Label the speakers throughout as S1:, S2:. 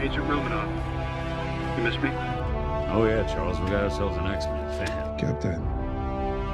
S1: Agent Romanoff. You miss me?
S2: Oh yeah, Charles, we got ourselves an X-Men fan.
S3: Captain.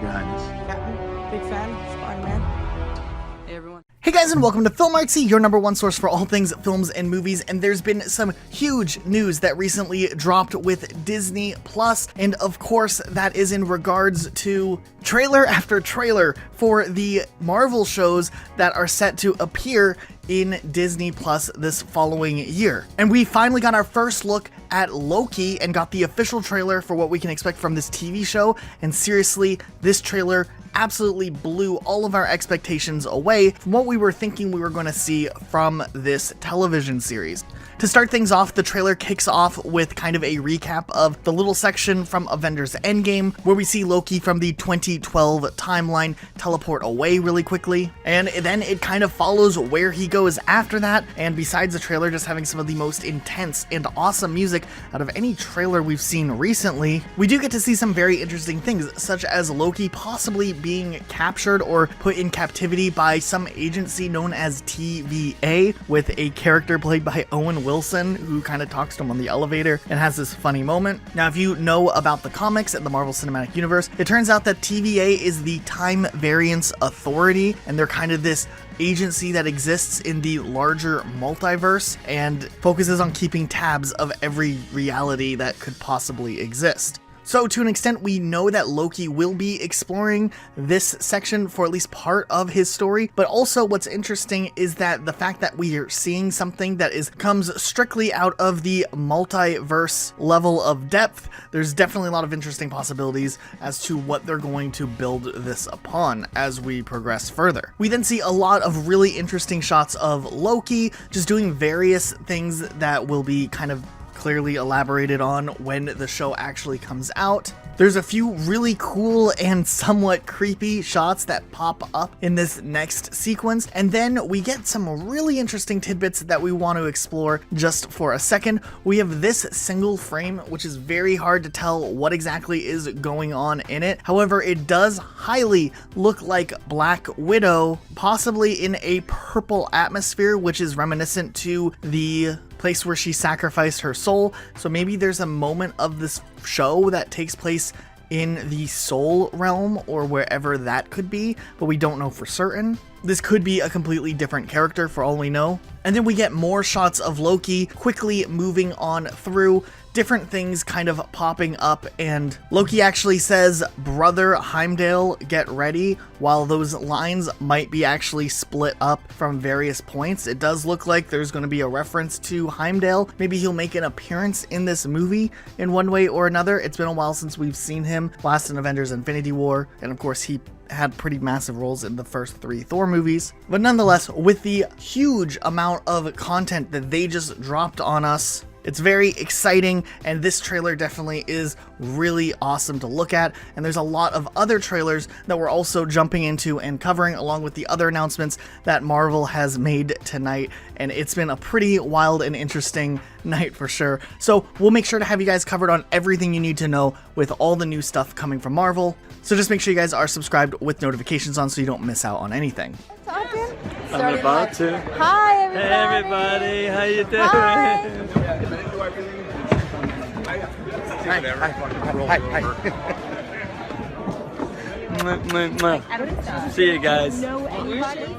S2: Your Highness.
S4: Captain, big fan, Spider-Man. Hey everyone.
S5: Hey guys, and welcome to Filmartsy, your #1 source for all things films and movies. And there's been some huge news that recently dropped with Disney Plus, and of course that is in regards to trailer after trailer for the Marvel shows that are set to appear in Disney Plus this following year. And we finally got our first look at Loki and got the official trailer for what we can expect from this TV show. And seriously, this trailer absolutely blew all of our expectations away from what we were thinking we were going to see from this television series. To start things off, the trailer kicks off with kind of a recap of the little section from Avengers Endgame, where we see Loki from the 2012 timeline teleport away really quickly, and then it kind of follows where he goes after that. And besides the trailer just having some of the most intense and awesome music out of any trailer we've seen recently, we do get to see some very interesting things, such as Loki possibly being captured or put in captivity by some agency known as TVA, with a character played by Owen Wilson, who kind of talks to him on the elevator and has this funny moment. Now, if you know about the comics and the Marvel Cinematic Universe, it turns out that TVA is the Time Variance Authority, and they're kind of this agency that exists in the larger multiverse and focuses on keeping tabs of every reality that could possibly exist. So to an extent, we know that Loki will be exploring this section for at least part of his story, but also what's interesting is that the fact that we are seeing something that comes strictly out of the multiverse level of depth, there's definitely a lot of interesting possibilities as to what they're going to build this upon as we progress further. We then see a lot of really interesting shots of Loki just doing various things that will be kind of clearly elaborated on when the show actually comes out. There's a few really cool and somewhat creepy shots that pop up in this next sequence, and then we get some really interesting tidbits that we want to explore just for a second. We have this single frame, which is very hard to tell what exactly is going on in it. However, it does highly look like Black Widow, possibly in a purple atmosphere, which is reminiscent to the place where she sacrificed her soul. So maybe there's a moment of this show that takes place in the soul realm or wherever that could be, but we don't know for certain. This could be a completely different character for all we know. And then we get more shots of Loki quickly moving on through, different things kind of popping up, and Loki actually says, "Brother Heimdall, get ready," while those lines might be actually split up from various points. It does look like there's going to be a reference to Heimdall. Maybe he'll make an appearance in this movie in one way or another. It's been a while since we've seen him, last in Avengers Infinity War, and of course he had pretty massive roles in the first 3 Thor movies. But nonetheless, with the huge amount of content that they just dropped on us, it's very exciting, and this trailer definitely is really awesome to look at. And there's a lot of other trailers that we're also jumping into and covering, along with the other announcements that Marvel has made tonight. And it's been a pretty wild and interesting night for sure. So we'll make sure to have you guys covered on everything you need to know with all the new stuff coming from Marvel. So just make sure you guys are subscribed with notifications on so you don't miss out on anything.
S2: I'm about to.
S4: Hi everybody.
S2: Hey everybody, how you doing?
S4: Hi.
S2: See you guys.
S4: Know anybody?